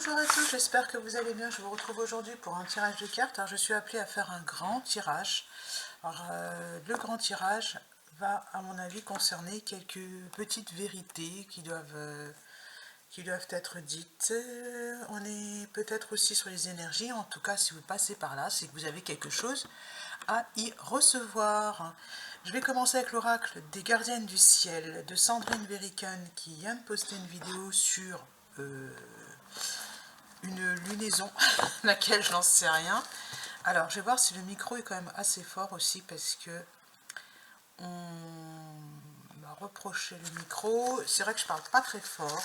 Bonjour à tous, j'espère que vous allez bien. Je vous retrouve aujourd'hui pour un tirage de cartes. Alors, je suis appelée à faire un grand tirage. Alors, le grand tirage va, à mon avis, concerner quelques petites vérités qui doivent être dites. On est peut-être aussi sur les énergies. En tout cas, si vous passez par là, c'est que vous avez quelque chose à y recevoir. Je vais commencer avec l'oracle des gardiennes du ciel de Sandrine Verican qui vient de poster une vidéo sur une lunaison, laquelle je n'en sais rien. Alors, je vais voir si le micro est quand même assez fort aussi, parce que on m'a reproché le micro. C'est vrai que je parle pas très fort.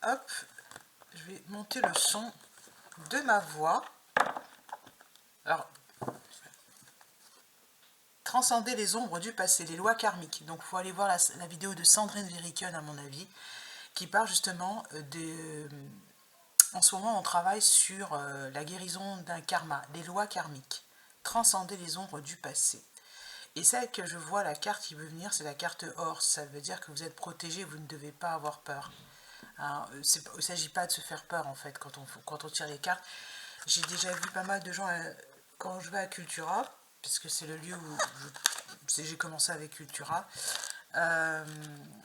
Hop, je vais monter le son de ma voix. Alors, transcender les ombres du passé, les lois karmiques. Donc, il faut aller voir la vidéo de Sandrine Verican, à mon avis, qui parle justement de... En ce moment, on travaille sur la guérison d'un karma, les lois karmiques, transcender les ombres du passé. Et celle que je vois, la carte qui veut venir, c'est la carte Horse. Ça veut dire que vous êtes protégé, vous ne devez pas avoir peur. Alors, il ne s'agit pas de se faire peur, en fait, quand on tire les cartes. J'ai déjà vu pas mal de gens, quand je vais à Cultura, puisque c'est le lieu où j'ai commencé avec Cultura,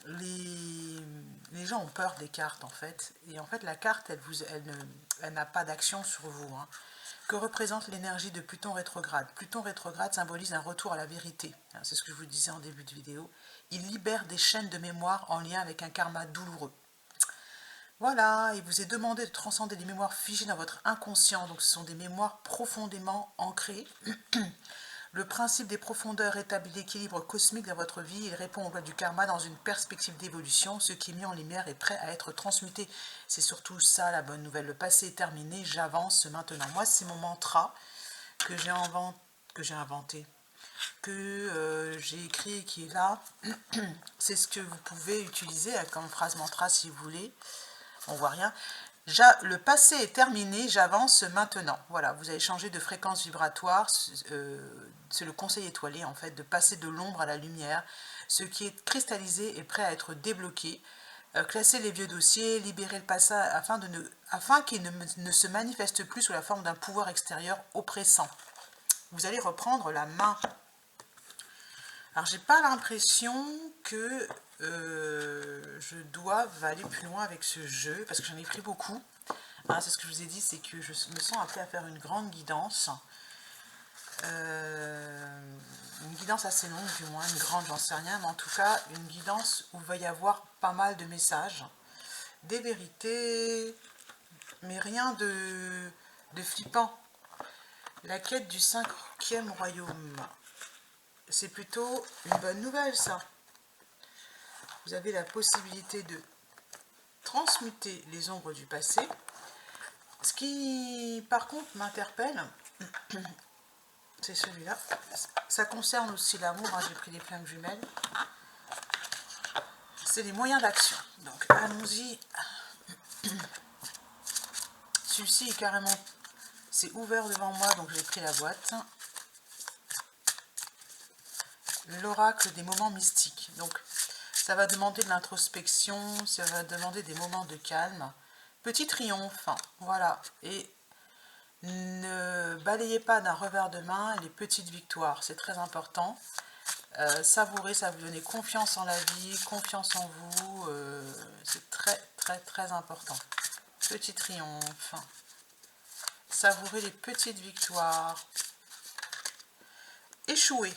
les gens ont peur des cartes, en fait. Et en fait, la carte, elle n'a pas d'action sur vous. Hein. Que représente l'énergie de Pluton rétrograde? Pluton rétrograde symbolise un retour à la vérité. C'est ce que je vous disais en début de vidéo. Il libère des chaînes de mémoire en lien avec un karma douloureux. Voilà, il vous est demandé de transcender les mémoires figées dans votre inconscient. Donc ce sont des mémoires profondément ancrées. Le principe des profondeurs établit l'équilibre cosmique dans votre vie. Il répond aux lois du karma dans une perspective d'évolution. Ce qui est mis en lumière est prêt à être transmuté. C'est surtout ça la bonne nouvelle. Le passé est terminé, j'avance maintenant. Moi, c'est mon mantra que j'ai inventé, que j'ai écrit et qui est là. C'est ce que vous pouvez utiliser comme phrase mantra si vous voulez. On voit rien. Le passé est terminé, j'avance maintenant. Voilà, vous avez changé de fréquence vibratoire. C'est le conseil étoilé, en fait, de passer de l'ombre à la lumière. Ce qui est cristallisé est prêt à être débloqué. Classer les vieux dossiers, libérer le passé afin qu'il ne se manifeste plus sous la forme d'un pouvoir extérieur oppressant. Vous allez reprendre la main. Alors, j'ai pas l'impression que je doive aller plus loin avec ce jeu, parce que j'en ai pris beaucoup. Hein, c'est ce que je vous ai dit, c'est que je me sens appelée à faire une grande guidance. Une guidance assez longue, du moins, une grande, j'en sais rien, mais en tout cas, une guidance où il va y avoir pas mal de messages, des vérités, mais rien de flippant. La quête du 5e royaume. C'est plutôt une bonne nouvelle, ça. Vous avez la possibilité de transmuter les ombres du passé. Ce qui, par contre, m'interpelle, c'est celui-là. Ça concerne aussi l'amour, hein, j'ai pris des flammes jumelles. C'est les moyens d'action. Donc, allons-y. Celui-ci est carrément... C'est ouvert devant moi, donc j'ai pris la boîte. L'oracle des moments mystiques. Donc, ça va demander de l'introspection, ça va demander des moments de calme. Petit triomphe, voilà. Et ne balayez pas d'un revers de main les petites victoires, c'est très important. Savourez, ça va vous donner confiance en la vie, confiance en vous, c'est très très très important. Petit triomphe. Savourez les petites victoires. Échouer.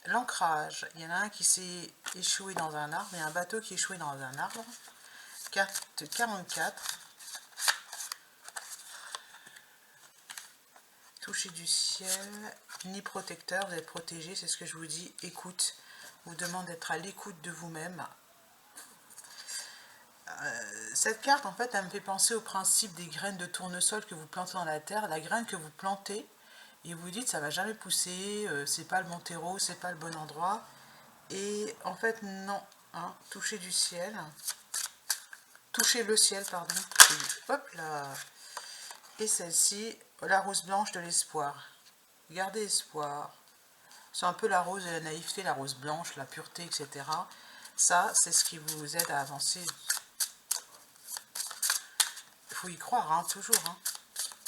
L'ancrage. Il y en a un qui s'est échoué dans un arbre, il y a un bateau qui est échoué dans un arbre. Carte 44. Toucher du ciel, ni protecteur, vous êtes protégé, c'est ce que je vous dis. Écoute, vous demande d'être à l'écoute de vous-même. Cette carte, en fait, elle me fait penser au principe des graines de tournesol que vous plantez dans la terre. La graine que vous plantez, et vous dites, ça va jamais pousser, c'est pas le bon terreau, c'est pas le bon endroit. Et en fait, non. Hein, toucher du ciel. Toucher le ciel, pardon. Hop là. Et celle-ci, la rose blanche de l'espoir. Gardez espoir. C'est un peu la rose de la naïveté, la rose blanche, la pureté, etc. Ça, c'est ce qui vous aide à avancer. faut y croire, hein, toujours. Hein.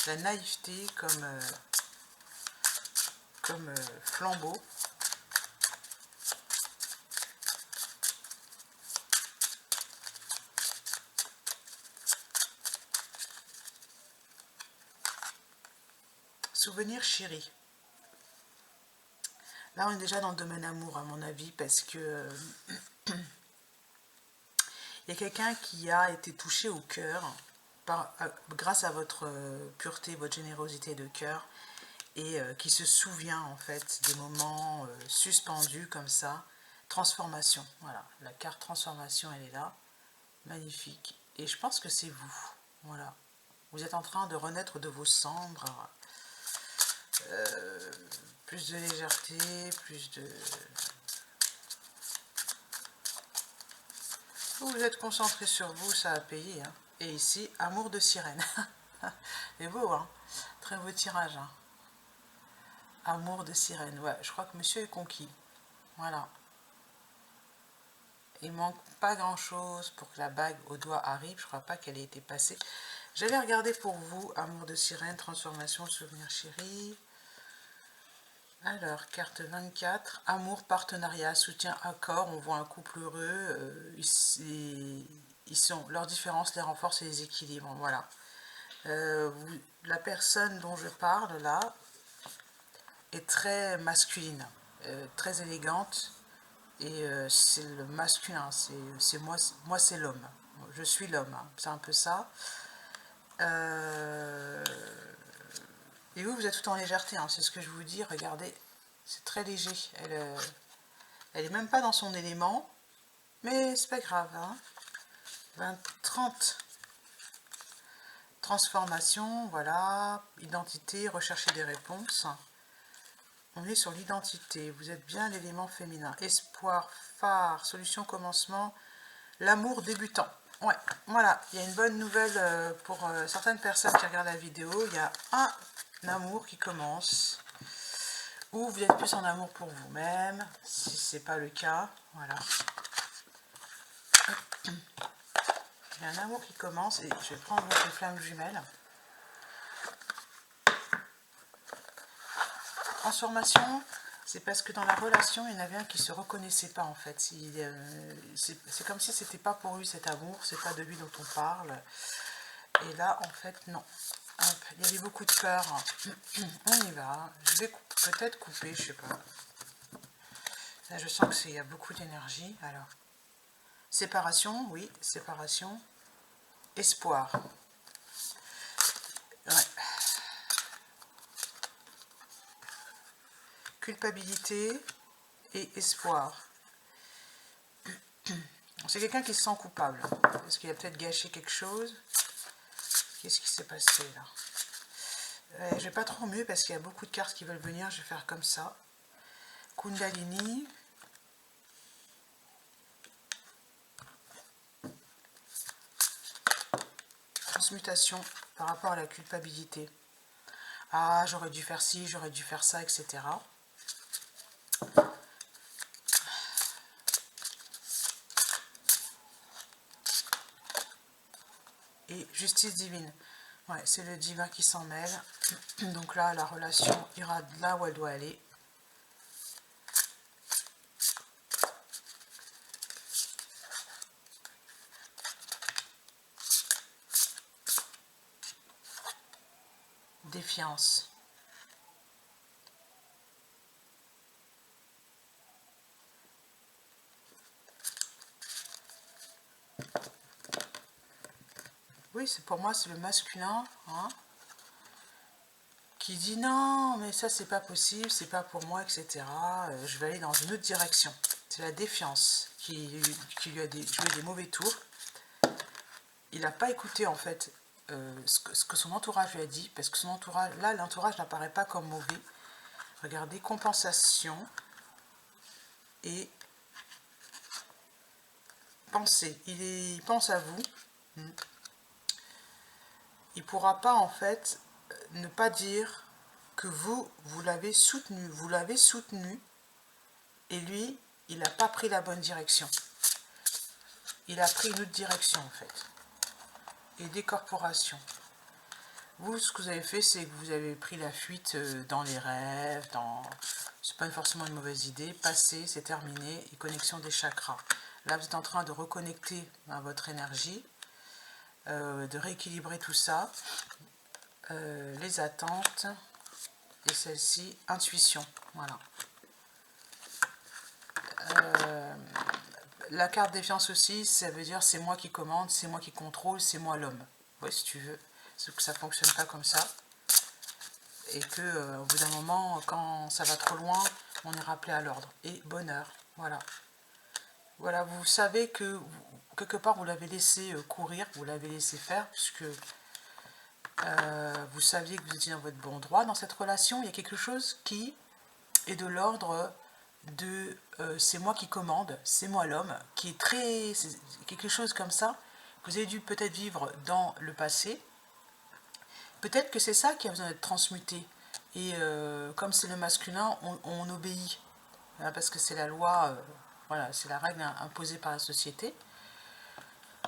La naïveté comme flambeau. Souvenir chéri. Là, on est déjà dans le domaine amour, à mon avis, parce que il y a quelqu'un qui a été touché au cœur grâce à votre pureté, votre générosité de cœur, et qui se souvient en fait des moments suspendus comme ça. Transformation, voilà, la carte transformation, elle est là, magnifique. Et je pense que c'est vous, voilà. Vous êtes en train de renaître de vos cendres. Plus de légèreté, plus de... Vous êtes concentré sur vous, ça a payé. Hein. Et ici, amour de sirène. C'est beau, hein. Très beau tirage. Hein. Amour de sirène. Ouais, je crois que monsieur est conquis. Voilà. Il manque pas grand-chose pour que la bague au doigt arrive. Je crois pas qu'elle ait été passée. J'allais regarder pour vous, amour de sirène, transformation, souvenir chéri. Alors, carte 24, amour, partenariat, soutien, accord, on voit un couple heureux, leurs différences les renforcent et les équilibrent, voilà. La personne dont je parle là est très masculine, très élégante, et c'est le masculin, c'est moi c'est l'homme, je suis l'homme, hein, c'est un peu ça. Et vous êtes tout en légèreté, hein, c'est ce que je vous dis, regardez. C'est très léger. Elle est même pas dans son élément. Mais c'est pas grave. Hein. 30. Transformation, voilà. Identité, rechercher des réponses. On est sur l'identité. Vous êtes bien l'élément féminin. Espoir, phare, solution, commencement. L'amour débutant. Ouais, voilà. Il y a une bonne nouvelle pour certaines personnes qui regardent la vidéo. Il y a un amour qui commence. Ou vous êtes plus en amour pour vous-même, si ce n'est pas le cas, voilà. Il y a un amour qui commence, et je vais prendre votre flamme jumelle. Transformation, c'est parce que dans la relation, il y en avait un qui ne se reconnaissait pas en fait. C'est comme si c'était pas pour lui cet amour, c'est pas de lui dont on parle. Et là, en fait, non. Hop, il y avait beaucoup de peur. On y va. Je vais peut-être couper, je sais pas. Là, je sens qu'il y a beaucoup d'énergie. Alors, séparation, oui, séparation. Espoir. Ouais. Culpabilité et espoir. C'est quelqu'un qui se sent coupable. Est-ce qu'il a peut-être gâché quelque chose? Qu'est-ce qui s'est passé là? Je vais pas trop mieux parce qu'il y a beaucoup de cartes qui veulent venir. Je vais faire comme ça. Kundalini. Transmutation par rapport à la culpabilité. Ah, j'aurais dû faire ci, j'aurais dû faire ça, etc. Et justice divine. Ouais, c'est le divin qui s'en mêle. Donc là, la relation ira là où elle doit aller. Défiance. Oui, pour moi, c'est le masculin, hein, qui dit non, mais ça, c'est pas possible, c'est pas pour moi, etc. Je vais aller dans une autre direction. C'est la défiance qui lui a joué des mauvais tours. Il n'a pas écouté, en fait, ce que son entourage lui a dit, parce que son entourage, là, l'entourage n'apparaît pas comme mauvais. Regardez, compensation et pensée. Il pense à vous. Il ne pourra pas, en fait, ne pas dire que vous l'avez soutenu, et lui, il n'a pas pris la bonne direction. Il a pris une autre direction, en fait. et décorporation. Vous, ce que vous avez fait, c'est que vous avez pris la fuite dans les rêves, c'est pas forcément une mauvaise idée. Passé, c'est terminé, et connexion des chakras. Là, vous êtes en train de reconnecter à votre énergie, de rééquilibrer tout ça, les attentes, et celle-ci, intuition. Voilà. La carte défiance aussi, ça veut dire c'est moi qui commande, c'est moi qui contrôle, c'est moi l'homme. Oui, si tu veux. C'est que ça ne fonctionne pas comme ça. Et que au bout d'un moment, quand ça va trop loin, on est rappelé à l'ordre. Et bonheur, voilà. Voilà, vous savez que quelque part vous l'avez laissé courir, vous l'avez laissé faire, puisque vous saviez que vous étiez dans votre bon droit dans cette relation. Il y a quelque chose qui est de l'ordre de c'est moi qui commande, c'est moi l'homme, qui est très... c'est quelque chose comme ça, que vous avez dû peut-être vivre dans le passé. Peut-être que c'est ça qui a besoin d'être transmuté. Et comme c'est le masculin, on obéit. Hein, parce que c'est la loi, voilà, c'est la règle imposée par la société.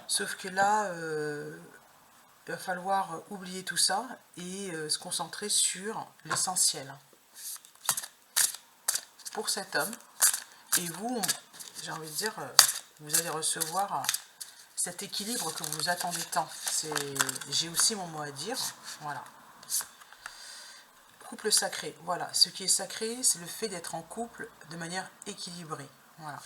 Sauf que là, il va falloir oublier tout ça et se concentrer sur l'essentiel. Pour cet homme, et vous, j'ai envie de dire, vous allez recevoir cet équilibre que vous attendez tant. J'ai aussi mon mot à dire, voilà. Couple sacré, voilà. Ce qui est sacré, c'est le fait d'être en couple de manière équilibrée, voilà.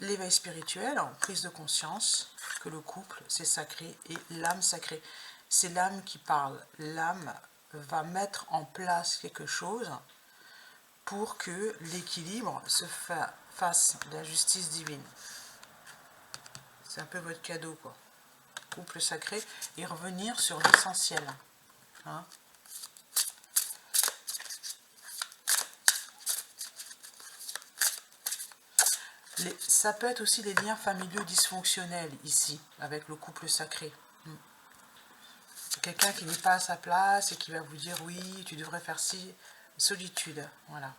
L'éveil spirituel, prise de conscience que le couple, c'est sacré, et l'âme sacrée. C'est l'âme qui parle. L'âme va mettre en place quelque chose pour que l'équilibre se fasse de la justice divine. C'est un peu votre cadeau, quoi. Couple sacré, et revenir sur l'essentiel. Hein? Ça peut être aussi des liens familiaux dysfonctionnels, ici, avec le couple sacré. Quelqu'un qui n'est pas à sa place et qui va vous dire, oui, tu devrais faire ci. Solitude, voilà.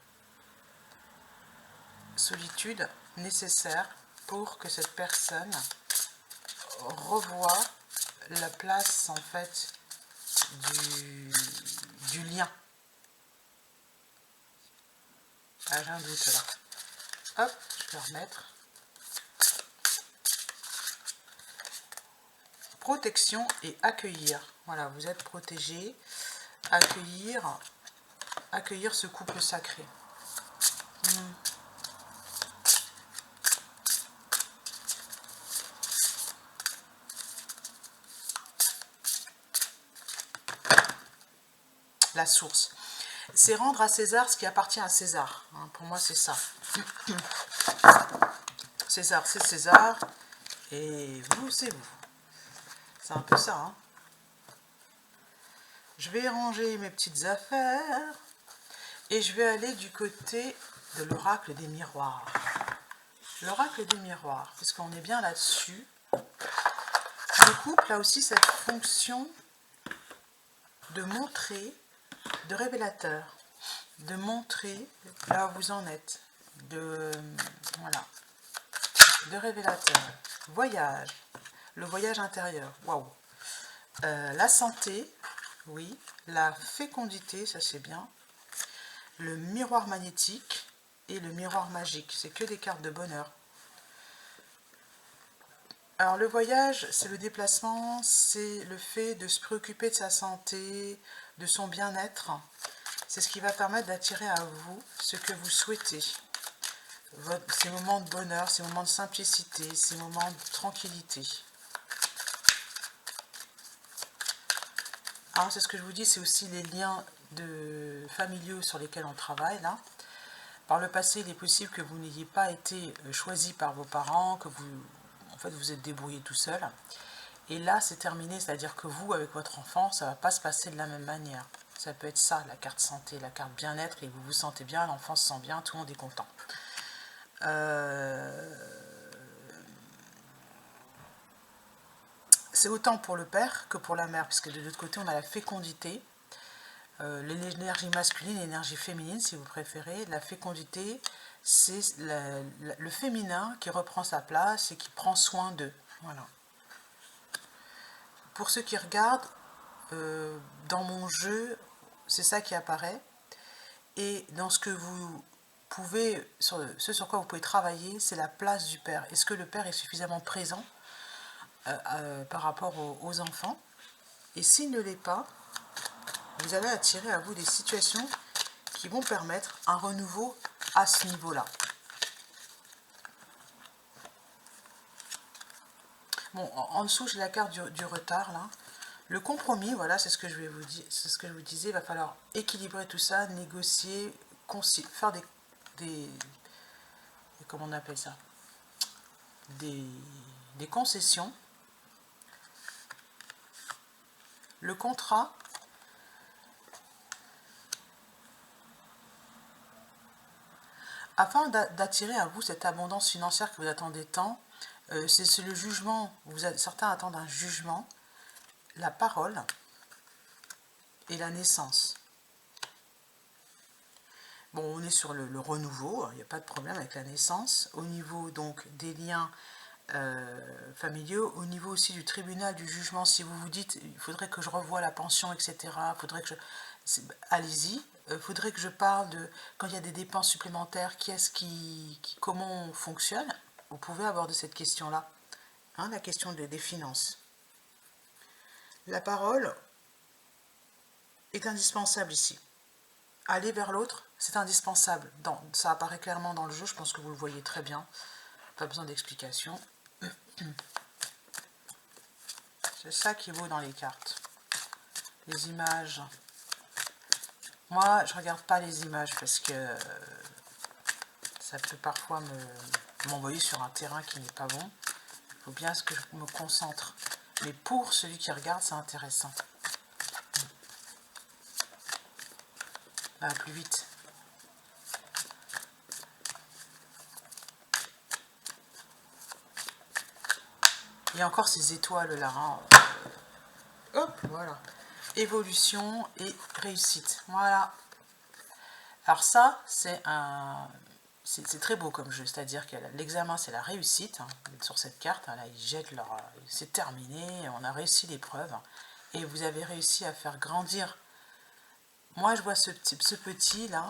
Solitude nécessaire pour que cette personne revoie la place, en fait, du lien. Ah, j'ai un doute, là. Hop, je vais remettre. Protection et accueillir. Voilà, vous êtes protégé. Accueillir ce couple sacré. La source. C'est rendre à César ce qui appartient à César. Hein, pour moi, c'est ça. César, c'est César. Et vous, c'est vous. C'est un peu ça. Hein. Je vais ranger mes petites affaires. Et je vais aller du côté de l'oracle des miroirs. L'oracle des miroirs, parce qu'on est bien là-dessus. Le couple a aussi cette fonction de montrer, de révélateur, de montrer là où vous en êtes, de révélateur. Voyage, le voyage intérieur, waouh. La santé, oui. La fécondité, ça c'est bien. Le miroir magnétique et le miroir magique, c'est que des cartes de bonheur. Alors le voyage, c'est le déplacement, c'est le fait de se préoccuper de sa santé, de son bien-être. C'est ce qui va permettre d'attirer à vous ce que vous souhaitez. Ces moments de bonheur, ces moments de simplicité, ces moments de tranquillité. Alors c'est ce que je vous dis, c'est aussi les liens familiaux sur lesquels on travaille là. Par le passé, il est possible que vous n'ayez pas été choisi par vos parents, que vous êtes débrouillé tout seul. Et là, c'est terminé, c'est-à-dire que vous, avec votre enfant, ça ne va pas se passer de la même manière. Ça peut être ça, la carte santé, la carte bien-être, et vous vous sentez bien, l'enfant se sent bien, tout le monde est content. C'est autant pour le père que pour la mère, puisque de l'autre côté, on a la fécondité, l'énergie masculine et l'énergie féminine, si vous préférez. La fécondité, c'est le féminin qui reprend sa place et qui prend soin d'eux. Voilà. Pour ceux qui regardent, dans mon jeu, c'est ça qui apparaît. Et dans ce que vous pouvez, ce sur quoi vous pouvez travailler, c'est la place du père. Est-ce que le père est suffisamment présent par rapport aux enfants? Et s'il ne l'est pas, vous allez attirer à vous des situations qui vont permettre un renouveau à ce niveau-là. Bon, en dessous, j'ai la carte du retard, là. Le compromis, voilà, c'est ce que je vais vous dire, c'est ce que je vous disais, il va falloir équilibrer tout ça, négocier, faire comment on appelle ça, des concessions. Le contrat, afin d'attirer à vous cette abondance financière que vous attendez tant, c'est le jugement, certains attendent un jugement, la parole et la naissance. Bon, on est sur le renouveau, il n'y a pas de problème avec la naissance. Au niveau donc des liens familiaux, au niveau aussi du tribunal, du jugement, si vous vous dites il faudrait que je revoie la pension, etc., faudrait que allez-y, faudrait que je parle de quand il y a des dépenses supplémentaires, comment on fonctionne. Vous pouvez aborder cette question-là, hein, la question des finances. La parole est indispensable ici. Aller vers l'autre, c'est indispensable. Ça apparaît clairement dans le jeu, je pense que vous le voyez très bien. Pas besoin d'explication. C'est ça qui est beau dans les cartes. Les images. Moi, je regarde pas les images parce que ça peut parfois m'envoyer sur un terrain qui n'est pas bon. Il faut bien que je me concentre. Mais pour celui qui regarde, c'est intéressant. Plus vite. Il y a encore ces étoiles là. Hein. Hop, voilà. Évolution et réussite. Voilà. Alors ça, c'est très beau comme jeu. C'est-à-dire que l'examen, c'est la réussite. Hein, sur cette carte, hein, là, ils jettent c'est terminé, on a réussi l'épreuve. Et vous avez réussi à faire grandir. Moi, je vois ce petit là,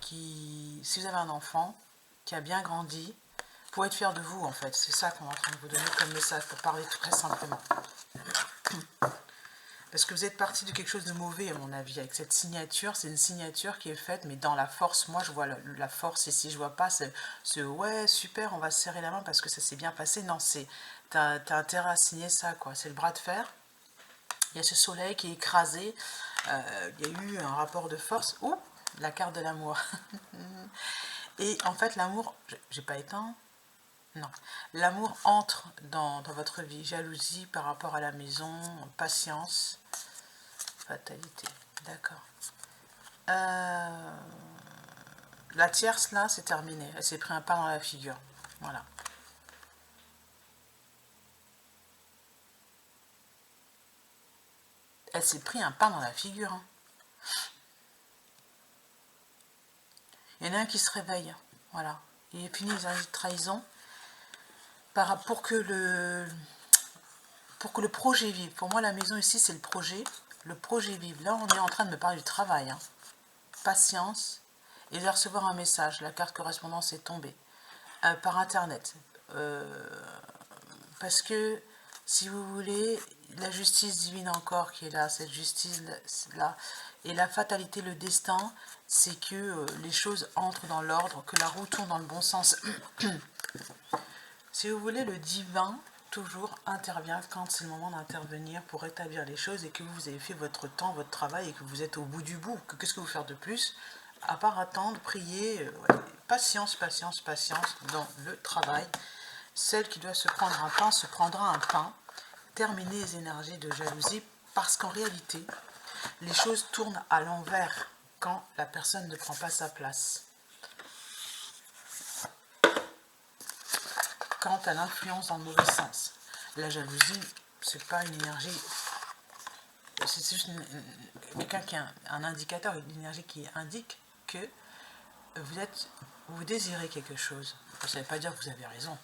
si vous avez un enfant qui a bien grandi, pour être fier de vous, en fait. C'est ça qu'on est en train de vous donner comme message, pour parler très simplement. Parce que vous êtes parti de quelque chose de mauvais, à mon avis, avec cette signature. C'est une signature qui est faite, mais dans la force. Moi, je vois la force ici. Je vois pas ce ouais, super, on va se serrer la main parce que ça s'est bien passé. Non, t'as intérêt à signer ça, quoi. C'est le bras de fer. Il y a ce soleil qui est écrasé. Il y a eu un rapport de force. Ouh, la carte de l'amour. Et en fait, l'amour, j'ai pas éteint. Non, l'amour entre dans votre vie, jalousie par rapport à la maison, patience, fatalité, d'accord. La tierce là, c'est terminé, elle s'est pris un pain dans la figure, voilà. Elle s'est pris un pain dans la figure. Hein. Il y en a un qui se réveille, voilà. Il est fini les ennemis de trahison. Pour que le projet vive. Pour moi, la maison ici, c'est le projet vive. Là, on est en train de me parler du travail. Hein. Patience. Et de recevoir un message. La carte correspondance est tombée. Par Internet. Parce que, si vous voulez, la justice divine encore qui est là, cette justice-là, et la fatalité, le destin, c'est que les choses entrent dans l'ordre, que la roue tourne dans le bon sens. Si vous voulez, le divin, toujours intervient quand c'est le moment d'intervenir pour rétablir les choses et que vous avez fait votre temps, votre travail et que vous êtes au bout du bout. Qu'est-ce que vous faites de plus à part attendre, prier, patience, patience, patience dans le travail. Celle qui doit se prendre un pain se prendra un pain. Terminer les énergies de jalousie parce qu'en réalité, les choses tournent à l'envers quand la personne ne prend pas sa place. Quand elle influence dans le mauvais sens. La jalousie, c'est pas une énergie, c'est juste quelqu'un qui a un indicateur, une énergie qui indique que vous désirez quelque chose. Ça ne veut pas dire que vous avez raison.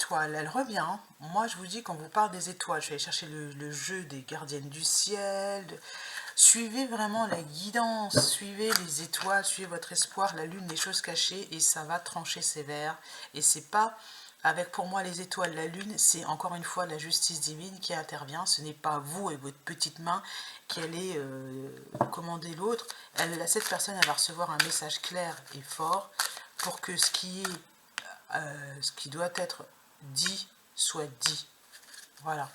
étoiles, elle revient. Hein. Moi, je vous dis, quand vous parle des étoiles, je vais aller chercher le jeu des gardiennes du ciel. Suivez vraiment la guidance, suivez les étoiles, suivez votre espoir, la lune, les choses cachées, et ça va trancher sévère. Et c'est pas avec, pour moi, les étoiles, la lune, c'est encore une fois la justice divine qui intervient. Ce n'est pas vous et votre petite main qui allez commander l'autre. Cette personne, elle va recevoir un message clair et fort pour que ce qui doit être dit soit dit. Voilà.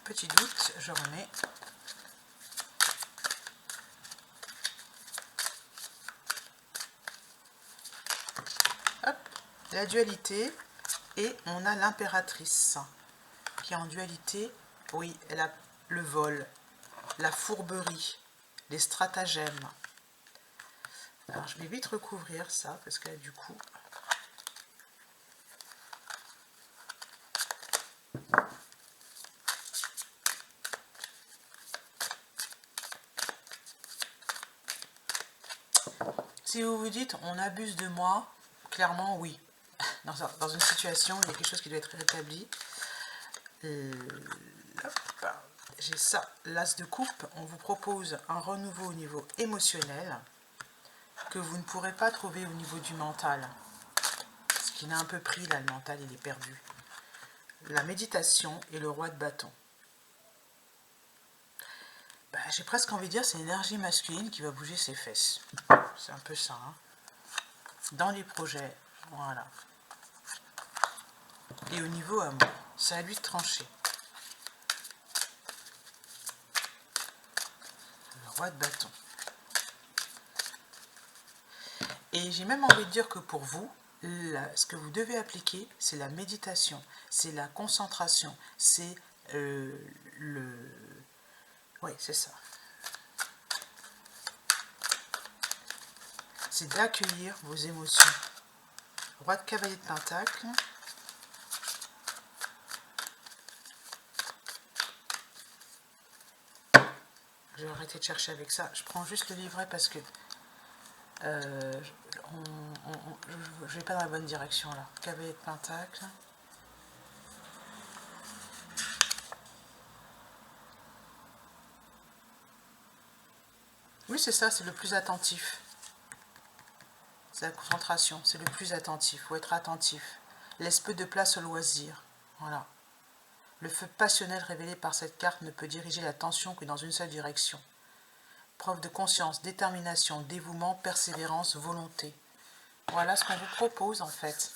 Petit doute, je remets. Hop, la dualité, et on a l'impératrice qui est en dualité. Oui, elle a le vol, la fourberie, les stratagèmes. Alors je vais vite recouvrir ça parce que là, du coup, si vous vous dites on abuse de moi, clairement oui. Dans une situation, il y a quelque chose qui doit être rétabli. J'ai ça, l'as de coupe. On vous propose un renouveau au niveau émotionnel que vous ne pourrez pas trouver au niveau du mental. Parce qu'il a un peu pris là, le mental, il est perdu. La méditation et le roi de bâton. J'ai presque envie de dire c'est l'énergie masculine qui va bouger ses fesses. C'est un peu ça. Hein. Dans les projets, voilà. Et au niveau amour, c'est à lui de trancher. Le roi de bâton. Et j'ai même envie de dire que pour vous, ce que vous devez appliquer, c'est la méditation, c'est la concentration, c'est oui, c'est ça. C'est d'accueillir vos émotions. Roi de cavalier de pentacle. Je vais arrêter de chercher avec ça. Je prends juste le livret parce que je ne vais pas dans la bonne direction là. Cavalier de pentacle. Oui, c'est ça, c'est le plus attentif. C'est la concentration, c'est le plus attentif. Il faut être attentif. Laisse peu de place au loisir. Voilà. Le feu passionnel révélé par cette carte ne peut diriger l'attention que dans une seule direction. Preuve de conscience, détermination, dévouement, persévérance, volonté. Voilà ce qu'on vous propose en fait.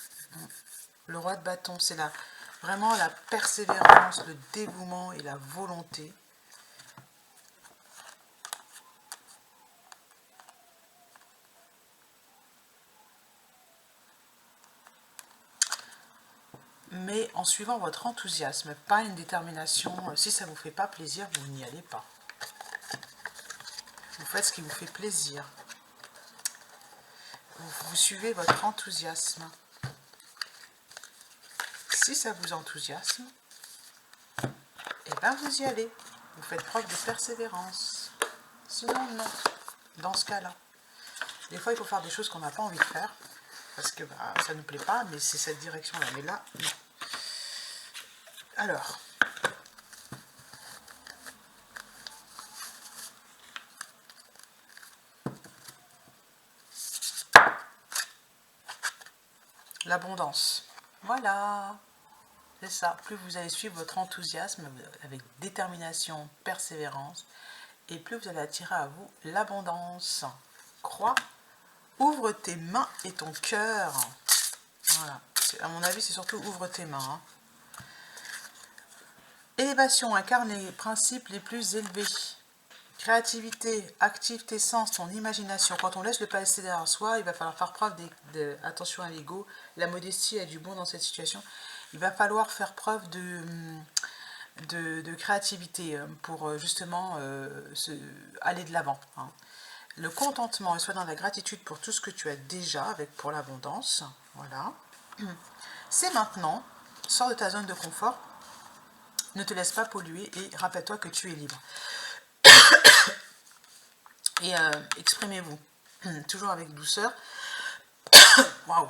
Le roi de bâton, c'est vraiment la persévérance, le dévouement et la volonté. Mais en suivant votre enthousiasme, pas une détermination. Si ça ne vous fait pas plaisir, vous n'y allez pas. Vous faites ce qui vous fait plaisir. Vous suivez votre enthousiasme. Si ça vous enthousiasme, eh bien vous y allez. Vous faites preuve de persévérance. Sinon, non. Dans ce cas-là. Des fois, il faut faire des choses qu'on n'a pas envie de faire. Parce que ça ne nous plaît pas, mais c'est cette direction-là. Mais là, non. Alors, l'abondance. Voilà, c'est ça. Plus vous allez suivre votre enthousiasme avec détermination, persévérance, et plus vous allez attirer à vous l'abondance. Crois, ouvre tes mains et ton cœur. Voilà. À mon avis, c'est surtout ouvre tes mains. Hein. Élévation incarne les principes les plus élevés. Créativité, active tes sens, ton imagination. Quand on laisse le passé derrière soi, il va falloir faire preuve attention à l'ego. La modestie a du bon dans cette situation. Il va falloir faire preuve de créativité pour justement aller de l'avant. Hein. Le contentement et sois dans la gratitude pour tout ce que tu as déjà pour l'abondance. Voilà. C'est maintenant. Sors de ta zone de confort. Ne te laisse pas polluer et rappelle-toi que tu es libre. Et exprimez-vous, toujours avec douceur. Waouh!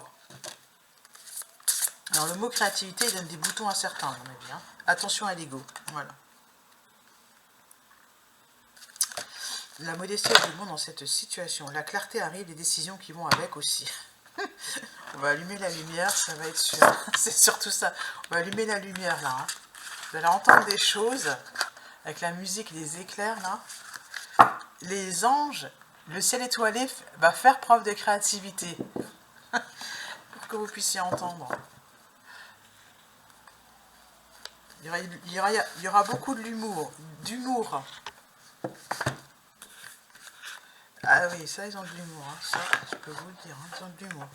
Alors, le mot créativité, il donne des boutons à certains, à mon avis. Hein. Attention à l'ego. Voilà. La modestie est du monde dans cette situation. La clarté arrive, les décisions qui vont avec aussi. On va allumer la lumière, ça va être sûr. C'est surtout ça. On va allumer la lumière là. Hein. Vous allez entendre des choses avec la musique, les éclairs là. Les anges, le ciel étoilé va faire preuve de créativité. Pour que vous puissiez entendre. Il y aura beaucoup de l'humour. D'humour. Ah oui, ça, ils ont de l'humour. Hein. Ça, je peux vous le dire. Hein. Ils ont de l'humour.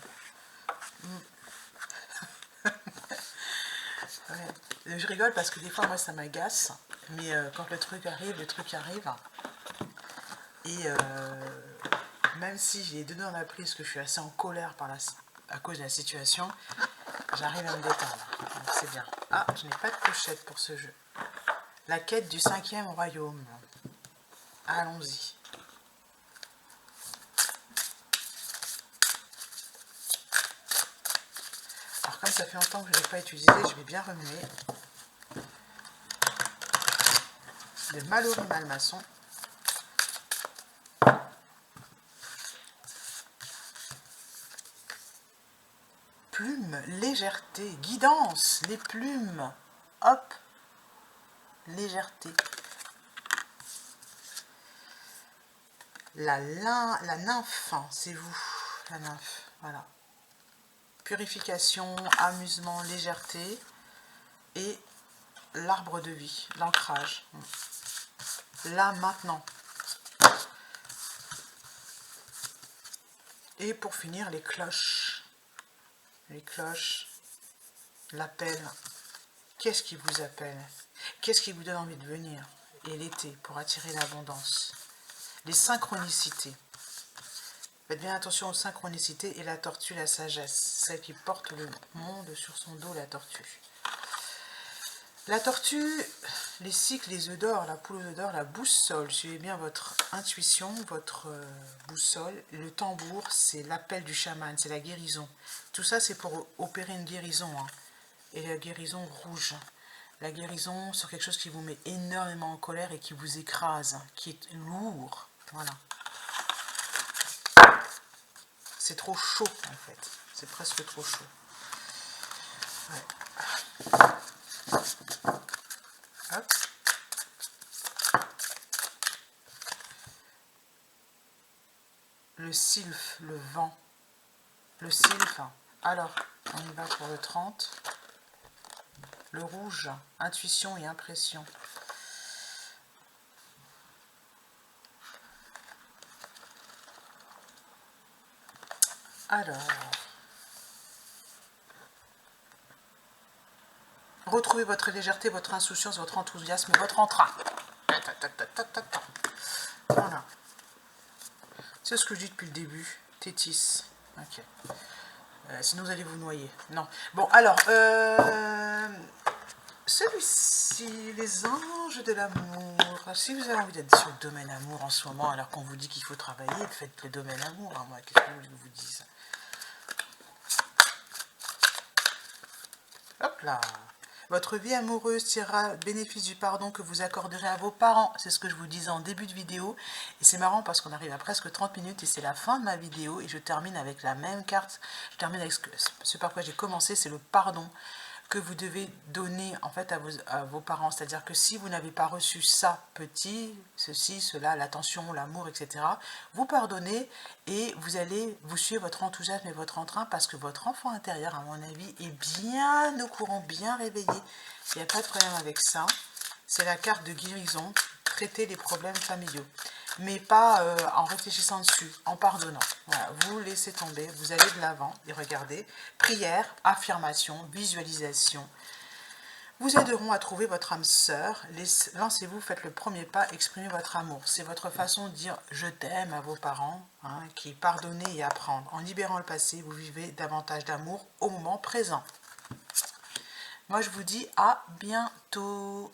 Ouais. Je rigole parce que des fois, moi, ça m'agace. Mais quand le truc arrive. Et même si j'ai deux dans la prise, que je suis assez en colère à cause de la situation, j'arrive à me détendre. Donc c'est bien. Ah, je n'ai pas de pochette pour ce jeu. La quête du 5e royaume. Allons-y. Alors comme ça fait longtemps que je ne l'ai pas utilisé, je vais bien remuer. Le Mallory Malmaçon. Plume, légèreté, guidance, les plumes. Hop, légèreté. La nymphe, c'est vous, la nymphe, voilà. Purification, amusement, légèreté. Et l'arbre de vie, l'ancrage. Là, maintenant. Et pour finir, les cloches. Les cloches, l'appel. Qu'est-ce qui vous appelle? Qu'est-ce qui vous donne envie de venir? Et l'été, pour attirer l'abondance. Les synchronicités. Faites bien attention aux synchronicités et la tortue, la sagesse. Celle qui porte le monde sur son dos, la tortue. La tortue, les cycles, les œufs d'or, la poule aux œufs d'or, la boussole. Suivez bien votre intuition, votre boussole. Le tambour, c'est l'appel du chaman, c'est la guérison. Tout ça, c'est pour opérer une guérison. Hein. Et la guérison rouge. La guérison sur quelque chose qui vous met énormément en colère et qui vous écrase, qui est lourd. Voilà. C'est trop chaud, en fait. C'est presque trop chaud. Ouais. Hop. Le sylphe, le vent. Le sylphe. Alors, on y va pour le 30. Le rouge, intuition et impression. Alors, retrouvez votre légèreté, votre insouciance, votre enthousiasme, votre entrain. Voilà. C'est ce que je dis depuis le début. Tétis. Ok. Sinon, vous allez vous noyer. Non. Bon, alors, celui-ci, les anges de l'amour. Si vous avez envie d'être sur le domaine amour en ce moment, alors qu'on vous dit qu'il faut travailler, faites le domaine amour. Hein, moi, qu'est-ce que je vous dise? Hop là. Votre vie amoureuse tirera bénéfice du pardon que vous accorderez à vos parents. C'est ce que je vous disais en début de vidéo. Et c'est marrant parce qu'on arrive à presque 30 minutes et c'est la fin de ma vidéo. Et je termine avec la même carte. Je termine avec ce par quoi j'ai commencé, c'est le pardon que vous devez donner en fait à vos parents. C'est-à-dire que si vous n'avez pas reçu ça petit, ceci, cela, l'attention, l'amour, etc., vous pardonnez et vous allez vous suivre votre enthousiasme et votre entrain parce que votre enfant intérieur, à mon avis, est bien au courant, bien réveillé. Il n'y a pas de problème avec ça. C'est la carte de guérison, traiter les problèmes familiaux. Mais pas en réfléchissant dessus, en pardonnant. Voilà, vous laissez tomber, vous allez de l'avant et regardez. Prière, affirmation, visualisation vous aideront à trouver votre âme sœur. Lancez-vous, faites le premier pas, exprimez votre amour. C'est votre façon de dire je t'aime à vos parents, hein, qui est pardonner et apprendre. En libérant le passé, vous vivez davantage d'amour au moment présent. Moi, je vous dis à bientôt.